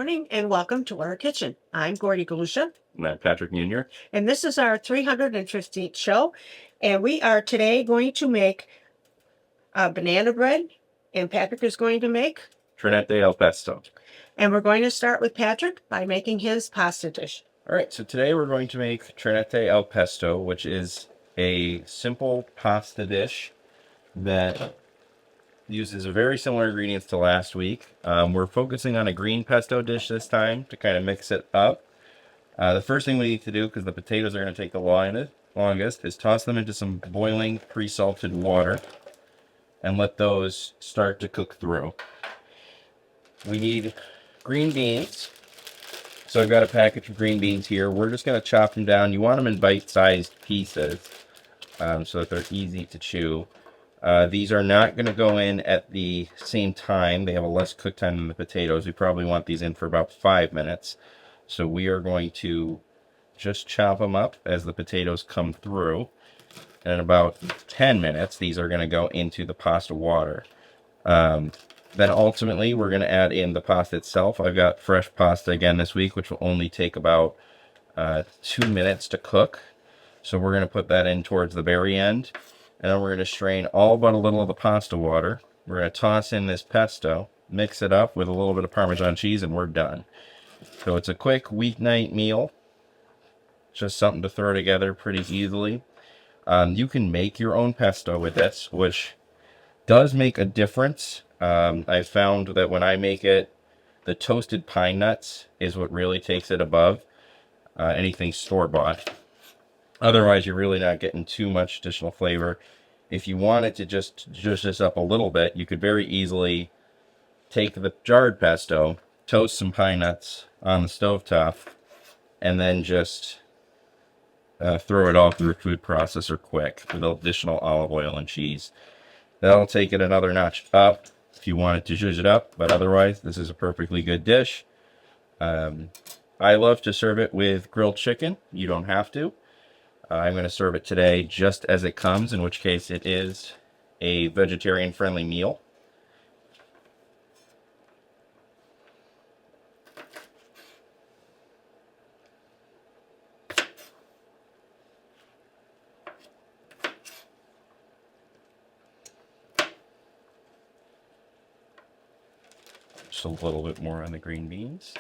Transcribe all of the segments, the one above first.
morning and welcome to our kitchen. I'm Gordie Galusha. And I'm Patrick Meunier. And this is our 315th show. And we are today going to make banana bread. And Patrick is going to make Trenete Al Pesto. And we're going to start with Patrick by making his pasta dish. All right, so today we're going to make Trenete Al Pesto, which is a simple pasta dish that uses very similar ingredients to last week. We're focusing on a green pesto dish this time to kind of mix it up. The first thing we need to do, because the potatoes are going to take the longest, is toss them into some boiling pre-salted water and let those start to cook through. We need green beans. So I've got a package of green beans here. We're just going to chop them down. You want them in bite-sized pieces so that they're easy to chew. These are not going to go in at the same time. They have a less cook time than the potatoes. We probably want these in for about 5 minutes. So we are going to just chop them up as the potatoes come through. And in about 10 minutes, these are going to go into the pasta water. Then ultimately, we're going to add in the pasta itself. I've got fresh pasta again this week, which will only take about 2 minutes to cook. So we're going to put that in towards the very end. And then we're going to strain all but a little of the pasta water. We're going to toss in this pesto, mix it up with a little bit of Parmesan cheese, and we're done. So it's a quick weeknight meal. Just something to throw together pretty easily. You can make your own pesto with this, which does make a difference. I found that when I make it, the toasted pine nuts is what really takes it above anything store-bought. Otherwise, you're really not getting too much additional flavor. If you wanted to just zhuzh this up a little bit, you could very easily take the jarred pesto, toast some pine nuts on the stovetop, and then just throw it all through a food processor quick with additional olive oil and cheese. That'll take it another notch up if you wanted to zhuzh it up, but otherwise, this is a perfectly good dish. I love to serve it with grilled chicken. You don't have to. I'm going to serve it today just as it comes, in which case it is a vegetarian-friendly meal. Just a little bit more on the green beans.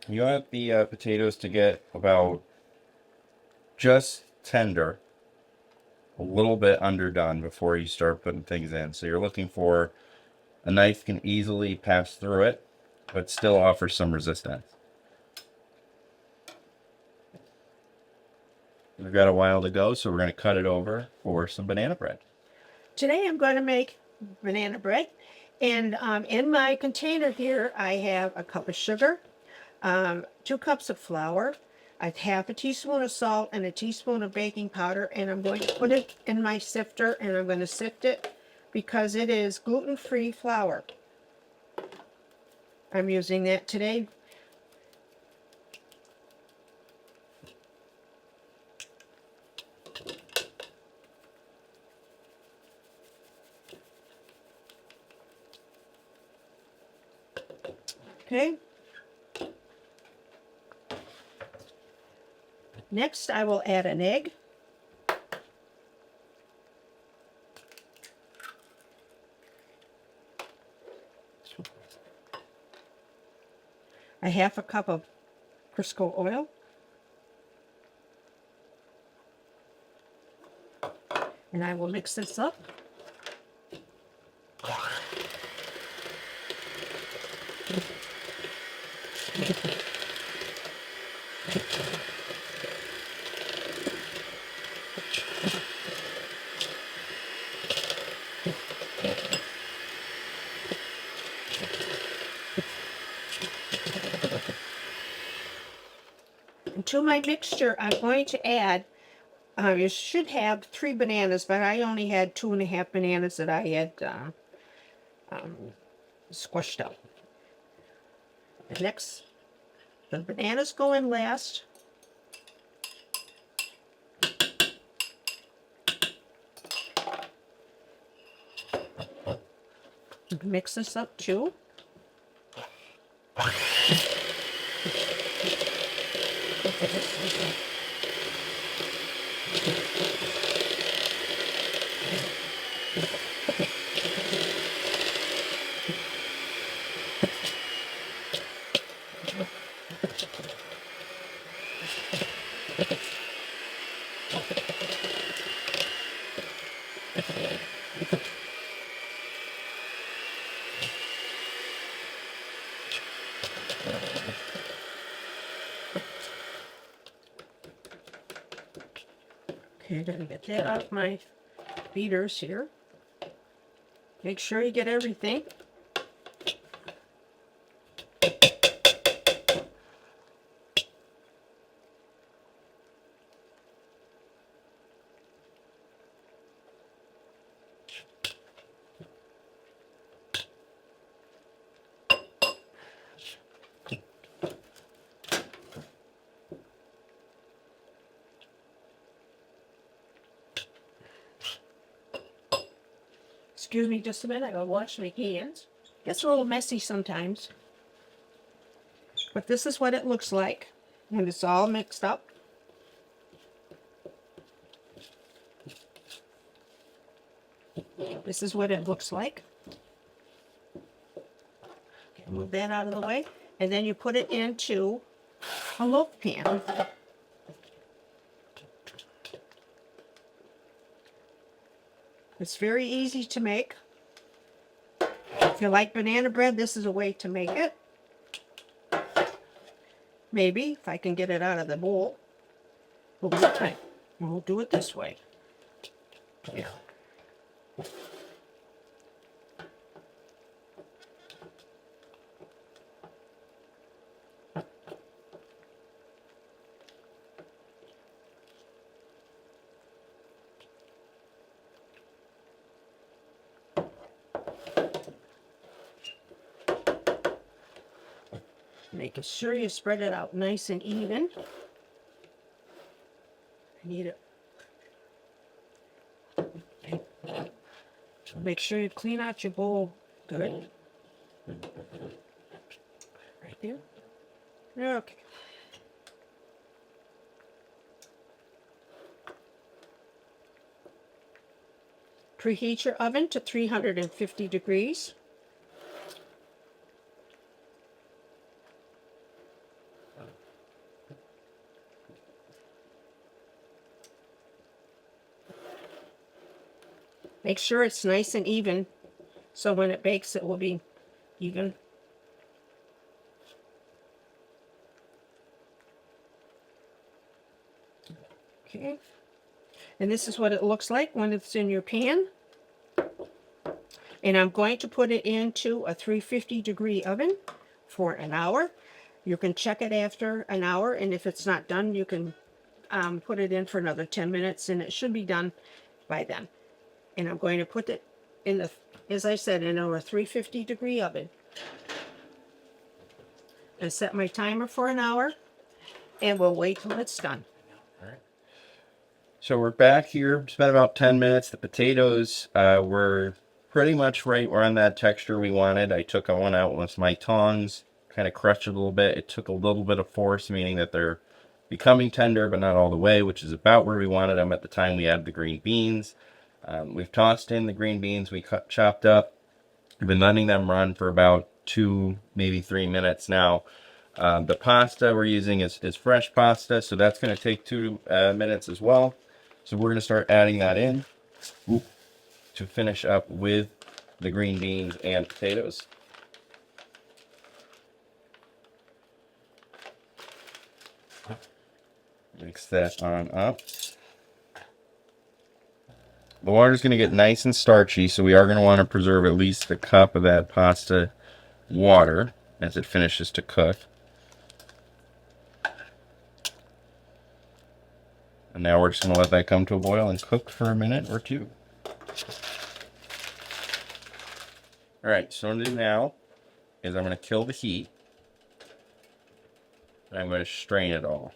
You want the potatoes to get about just tender, a little bit underdone before you start putting things in. So you're looking for a knife can easily pass through it, but still offers some resistance. We've got a while to go, so we're going to cut it over for some banana bread. Today I'm going to make banana bread. And in my container here, I have a cup of sugar, 2 cups of flour, a half a teaspoon of salt, and a teaspoon of baking powder. And I'm going to put it in my sifter, and I'm going to sift it because it is gluten-free flour. I'm using that today. Okay. Next, I will add an egg. A half a cup of Crisco oil. And I will mix this up. And to my mixture, I'm going to add, you should have 3 bananas, but I only had 2.5 bananas that I had squished up. And next, the bananas go in last. Mix this up too. Okay, gonna get that out of my beaters here. Make sure you get everything. Excuse me just a minute, I gotta wash my hands. Gets a little messy sometimes. But this is what it looks like when it's all mixed up. This is what it looks like. Okay, move that out of the way. And then you put it into a loaf pan. It's very easy to make. If you like banana bread, this is a way to make it. Maybe, if I can get it out of the bowl. We'll do it this way. Yeah. Making sure you spread it out nice and even. I need it. Okay. Make sure you clean out your bowl good. Right there. Okay. Preheat your oven to 350 degrees. Make sure it's nice and even, so when it bakes it will be even. Okay. And this is what it looks like when it's in your pan. And I'm going to put it into a 350 degree oven for an hour. You can check it after an hour, and if it's not done, you can put it in for another 10 minutes, and it should be done by then. And I'm going to put it in the, as I said, in a 350 degree oven. And set my timer for an hour, and we'll wait till it's done. All right. So we're back here. It's been about 10 minutes. The potatoes were pretty much right. We're on that texture we wanted. I took one out with my tongs, kind of crushed it a little bit. It took a little bit of force, meaning that they're becoming tender, but not all the way, which is about where we wanted them at the time we added the green beans. We've tossed in the green beans we chopped up. We've been letting them run for about 2, maybe 3 minutes now. The pasta we're using is fresh pasta, so that's going to take 2 minutes as well. So we're going to start adding that in to finish up with the green beans and potatoes. Mix that on up. The water's going to get nice and starchy, so we are going to want to preserve at least a cup of that pasta water as it finishes to cook. And now we're just going to let that come to a boil and cook for a minute or two. Alright, so what I'm going to do now is I'm going to kill the heat. And I'm going to strain it all.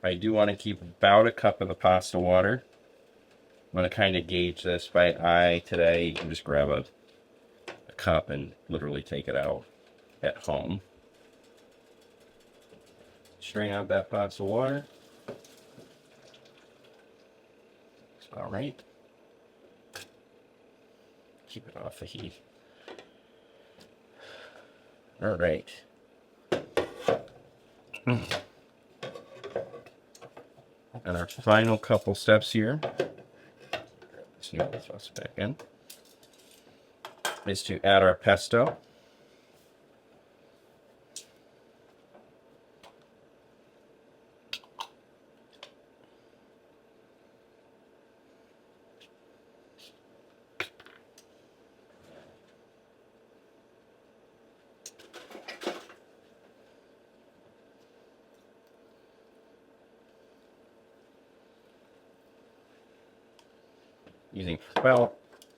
I do want to keep about a cup of the pasta water. I'm going to kind of gauge this by eye today. You can just grab a cup and literally take it out at home. Strain out that pasta water. That's about right. Keep it off the heat. All right. And our final couple steps here, this new sauce back in, is to add our pesto. Using about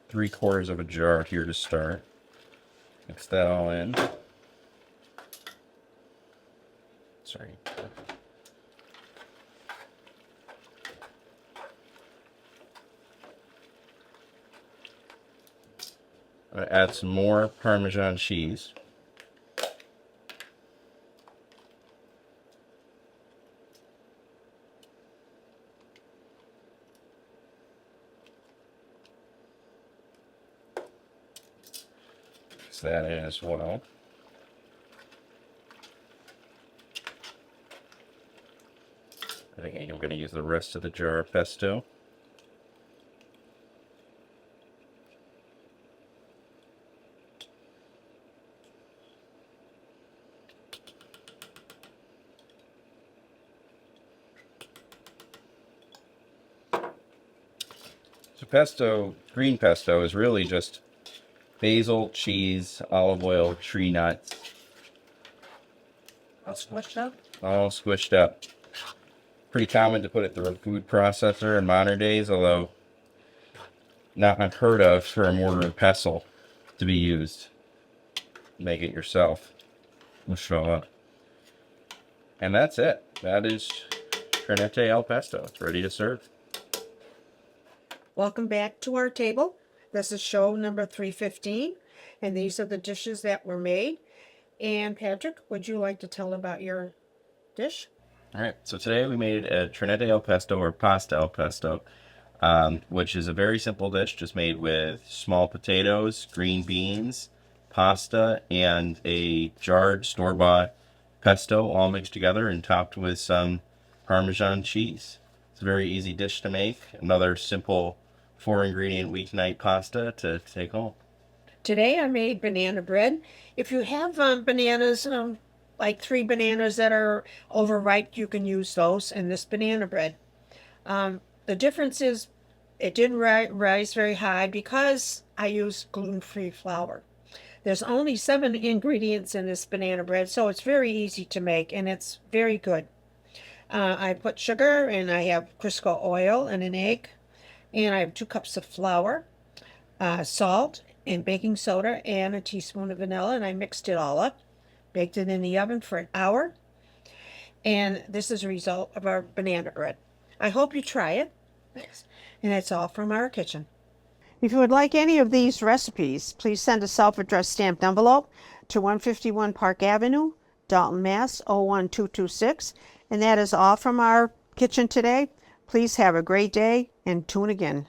3/4 of a jar here to start. Mix that all in. Sorry. I'm going to add some more Parmesan cheese. Mix that in as well. I think I'm going to use the rest of the jar of pesto. So pesto, green pesto, is really just basil, cheese, olive oil, tree nuts. All squished up. All squished up. Pretty common to put it through a food processor in modern days, although not unheard of for a mortar and pestle to be used. Make it yourself. We'll show up. And that's it. That is Trenete Al Pesto. It's ready to serve. Welcome back to our table. This is show number 315, and these are the dishes that were made. And Patrick, would you like to tell about your dish? All right, so today we made a Trenete Al Pesto, or pasta al pesto, which is a very simple dish just made with small potatoes, green beans, pasta, and a jarred store-bought pesto all mixed together and topped with some Parmesan cheese. It's a very easy dish to make. Another simple 4-ingredient weeknight pasta to take home. Today I made banana bread. If you have bananas, like 3 bananas that are overripe, you can use those in this banana bread. The difference is it didn't rise very high because I used gluten-free flour. There's only 7 ingredients in this banana bread, so it's very easy to make, and it's very good. I put sugar, and I have Crisco oil and an egg, and I have 2 cups of flour, salt, and baking soda, and a teaspoon of vanilla, and I mixed it all up, baked it in the oven for an hour, and this is a result of our banana bread. I hope you try it. Thanks. And that's all from our kitchen. If you would like any of these recipes, please send a self-addressed stamped envelope to 151 Park Avenue, Dalton, Mass. 01226. And that is all from our kitchen today. Please have a great day and tune again.